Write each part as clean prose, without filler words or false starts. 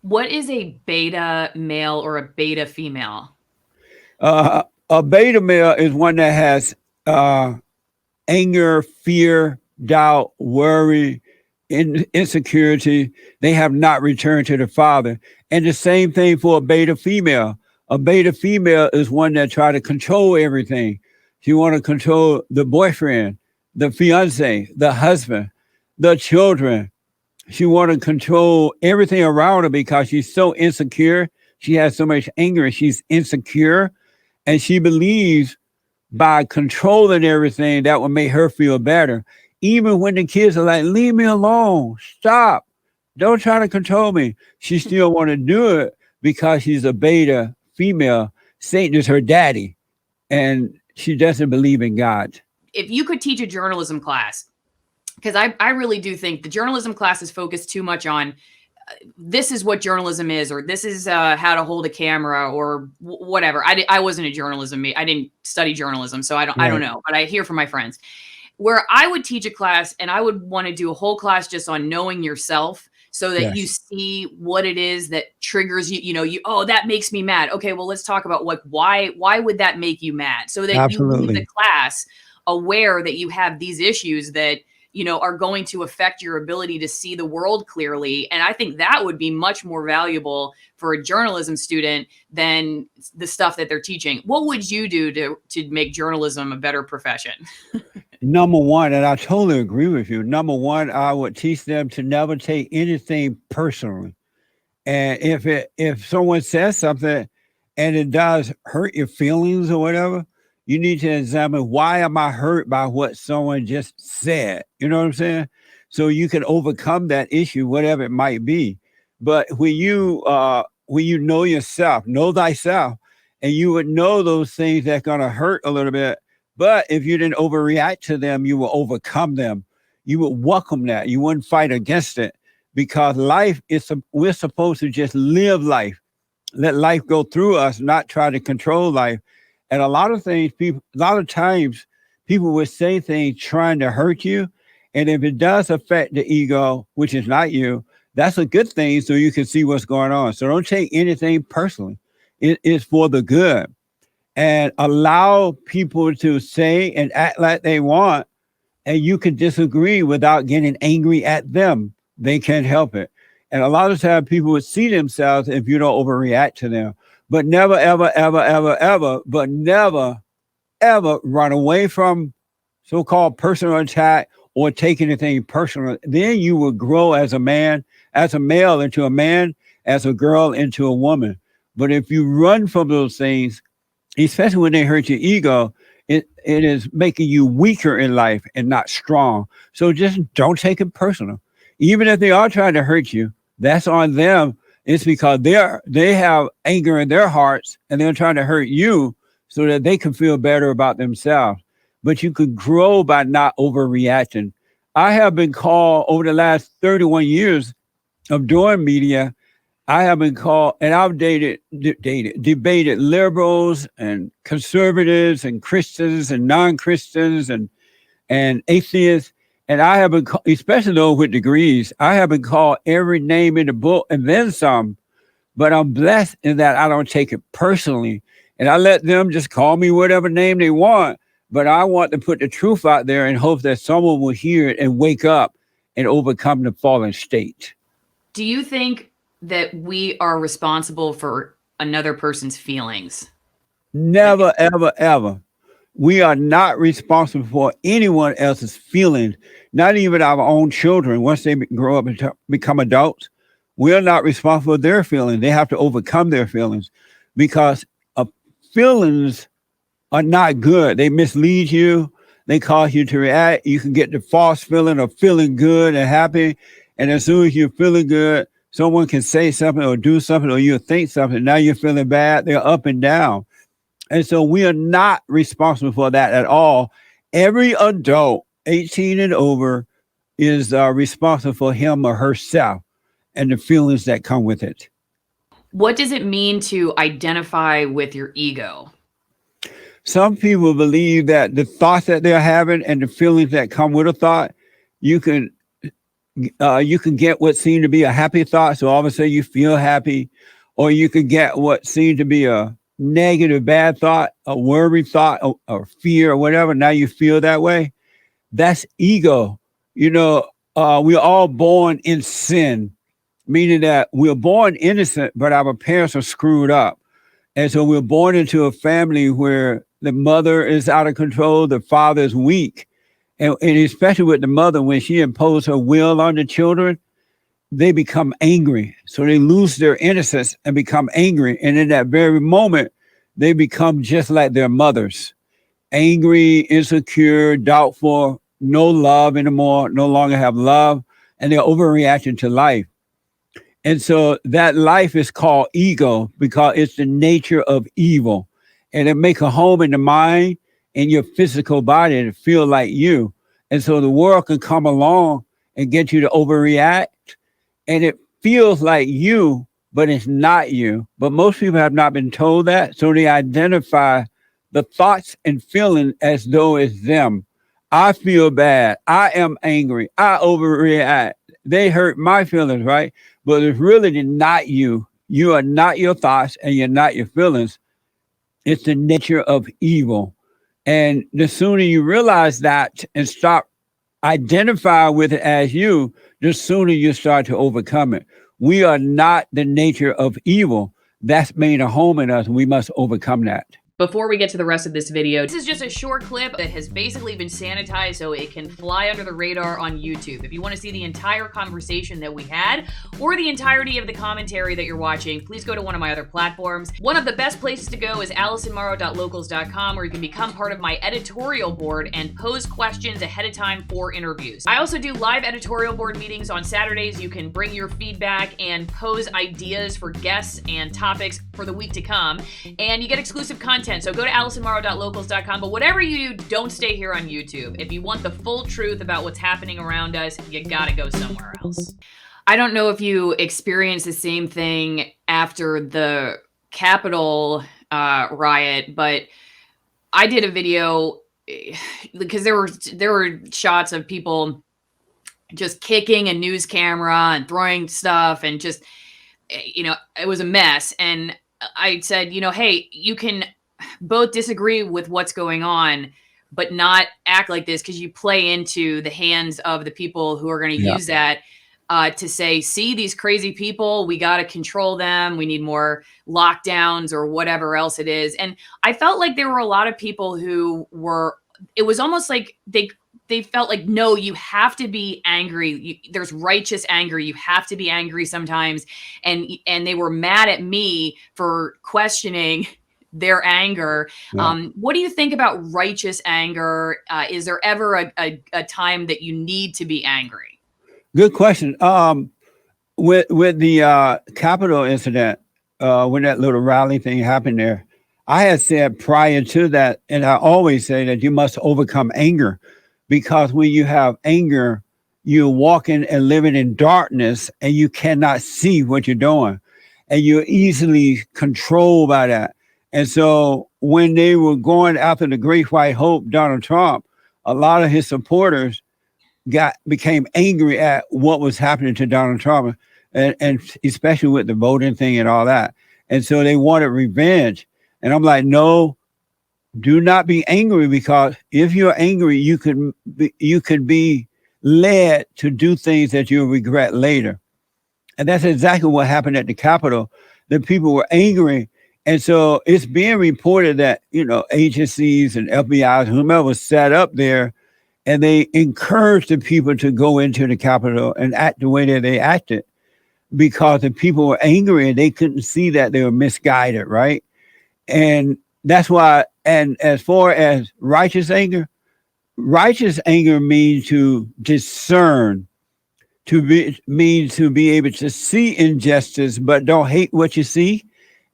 What is a beta male or a beta female? A beta male is one that has uh, anger, fear, doubt, worry, insecurity. They have not returned to the father. And the same thing for a beta female. A beta female is one that try to control everything. She want to control the boyfriend, the fiance, the husband, the children. She want to control everything around her because she's so insecure. She has so much anger. She's insecure, and she believes by controlling everything that will make her feel better. Even when the kids are like, leave me alone, stop, don't try to control me. She still want to do it because she's a beta female. Satan is her daddy, and she doesn't believe in God. If you could teach a journalism class, because I really do think the journalism class is focused too much on this is what journalism is, or this is how to hold a camera, or whatever. I wasn't a journalism. I didn't study journalism, so I don't know. But I hear from my friends where I would teach a class, and I would want to do a whole class just on knowing yourself, so that you see what it is that triggers you. Oh, that makes me mad. Okay, well, let's talk about why would that make you mad, so that you leave the class aware that you have these issues that are going to affect your ability to see the world clearly. And I think that would be much more valuable for a journalism student than the stuff that they're teaching. What would you do to make journalism a better profession? Number one, and I totally agree with you. Number one, I would teach them to never take anything personally. And if someone says something and it does hurt your feelings or whatever, you need to examine, why am I hurt by what someone just said? You know what I'm saying? So you can overcome that issue, whatever it might be. But when you know yourself, know thyself, and you would know those things that are gonna hurt a little bit. But if you didn't overreact to them, you will overcome them. You would welcome that. You wouldn't fight against it, because we're supposed to just live life. Let life go through us, not try to control life. And a lot of times people will say things trying to hurt you. And if it does affect the ego, which is not you, that's a good thing, so you can see what's going on. So don't take anything personally. It is for the good. And allow people to say and act like they want, and you can disagree without getting angry at them. They can't help it. And a lot of times people would see themselves if you don't overreact to them. But never, ever, ever, ever, ever, but never, ever run away from so-called personal attack or take anything personal. Then you will grow as a man, as a male into a man, as a girl into a woman. But if you run from those things, especially when they hurt your ego, it is making you weaker in life and not strong. So just don't take it personal. Even if they are trying to hurt you, that's on them. It's because they have anger in their hearts, and they're trying to hurt you so that they can feel better about themselves. But you could grow by not overreacting. I have been called, over the last 31 years of doing media, I have been called, and I've debated liberals and conservatives and Christians and non-Christians and atheists. And I have been, especially those with degrees, I have been called every name in the book and then some. But I'm blessed in that I don't take it personally. And I let them just call me whatever name they want. But I want to put the truth out there and hope that someone will hear it and wake up and overcome the fallen state. Do you think that we are responsible for another person's feelings? Never, ever, ever. We are not responsible for anyone else's feelings, not even our own children. Once they grow up and become adults, we are not responsible for their feelings. They have to overcome their feelings, because feelings are not good. They mislead you. They cause you to react. You can get the false feeling of feeling good and happy. And as soon as you're feeling good, someone can say something or do something, or you think something. Now you're feeling bad. They're up and down. And so we are not responsible for that at all. Every adult 18 and over is responsible for him or herself and the feelings that come with it. What does it mean to identify with your ego? Some people believe that the thoughts that they're having and the feelings that come with a thought, you can You can get what seemed to be a happy thought. So all of a sudden you feel happy, or you could get what seemed to be a negative, bad thought, a worry thought, or fear or whatever. Now you feel that way. That's ego. We're all born in sin, meaning that we're born innocent, but our parents are screwed up. And so we're born into a family where the mother is out of control, the father is weak. And especially with the mother, when she imposed her will on the children, they become angry. So they lose their innocence and become angry. And in that very moment, they become just like their mothers. Angry, insecure, doubtful, no love anymore, no longer have love, and they're overreacting to life. And so that life is called ego because it's the nature of evil. And it makes a home in the mind and your physical body to feel like you. And so the world can come along and get you to overreact. And it feels like you, but it's not you. But most people have not been told that. So they identify the thoughts and feelings as though it's them. I feel bad. I am angry. I overreact. They hurt my feelings, right? But it's really not you. You are not your thoughts and you're not your feelings. It's the nature of evil. And the sooner you realize that and stop identifying with it as you, the sooner you start to overcome it. We are not the nature of evil. That's made a home in us. We must overcome that. Before we get to the rest of this video, this is just a short clip that has basically been sanitized so it can fly under the radar on YouTube. If you want to see the entire conversation that we had or the entirety of the commentary that you're watching, please go to one of my other platforms. One of the best places to go is AllisonMorrow.locals.com, where you can become part of my editorial board and pose questions ahead of time for interviews. I also do live editorial board meetings on Saturdays. You can bring your feedback and pose ideas for guests and topics for the week to come, and you get exclusive content. So go to AllisonMorrow.locals.com, but whatever you do, don't stay here on YouTube. If you want the full truth about what's happening around us, you gotta go somewhere else. I don't know if you experienced the same thing after the Capitol riot, but I did a video because there were shots of people just kicking a news camera and throwing stuff and just, it was a mess. And I said, hey, you can both disagree with what's going on, but not act like this, because you play into the hands of the people who are going to use that to say, see these crazy people, we got to control them. We need more lockdowns or whatever else it is. And I felt like there were a lot of people who were, it was almost like they felt like, no, you have to be angry. There's righteous anger. You have to be angry sometimes. And they were mad at me for questioning their anger. Yeah. What do you think about righteous anger? Is there ever a time that you need to be angry? Good question. With the Capitol incident, when that little rally thing happened there, I had said prior to that, and I always say that you must overcome anger, because when you have anger, you're walking and living in darkness and you cannot see what you're doing, and you're easily controlled by that. And so when they were going after the great white hope, Donald Trump, a lot of his supporters became angry at what was happening to Donald Trump, and especially with the voting thing and all that. And so they wanted revenge. And I'm like, no, do not be angry, because if you're angry, you could be led to do things that you'll regret later. And that's exactly what happened at the Capitol. The people were angry. And so it's being reported that, agencies and FBI, whomever was set up there, and they encouraged the people to go into the Capitol and act the way that they acted, because the people were angry and they couldn't see that they were misguided, right? And that's why, and as far as righteous anger means to discern, means to be able to see injustice, but don't hate what you see.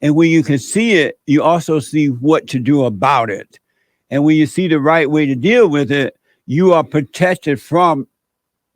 And when you can see it, you also see what to do about it. And when you see the right way to deal with it, you are protected from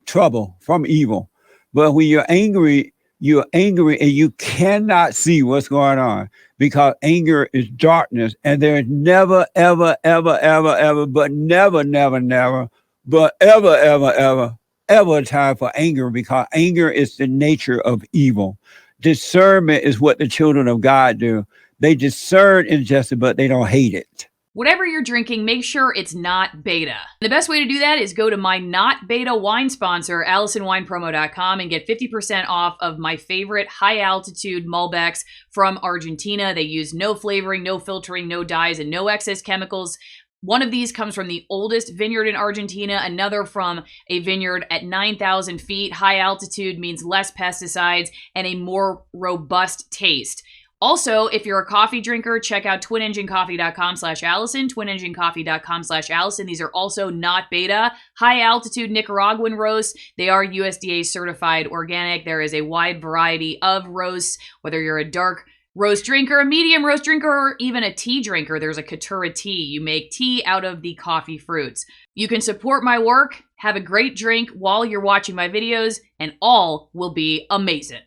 trouble, from evil. But when you're angry and you cannot see what's going on, because anger is darkness, and there's never, ever, ever, ever, ever, but never, never, never, but ever, ever, ever ever a time for anger, because anger is the nature of evil. Discernment is what the children of God do. They discern injustice, but they don't hate it. Whatever you're drinking, make sure it's not beta. The best way to do that is go to my not beta wine sponsor, AllisonWinePromo.com, and get 50% off of my favorite high altitude Malbecs from Argentina. They use no flavoring, no filtering, no dyes, and no excess chemicals. One of these comes from the oldest vineyard in Argentina, another from a vineyard at 9,000 feet. High altitude means less pesticides and a more robust taste. Also, if you're a coffee drinker, check out twinenginecoffee.com/Allison, twinenginecoffee.com/Allison. These are also not beta, high altitude Nicaraguan roasts. They are USDA certified organic. There is a wide variety of roasts, whether you're a dark roast drinker, a medium roast drinker, or even a tea drinker. There's a Caturra tea. You make tea out of the coffee fruits. You can support my work, have a great drink while you're watching my videos, and all will be amazing.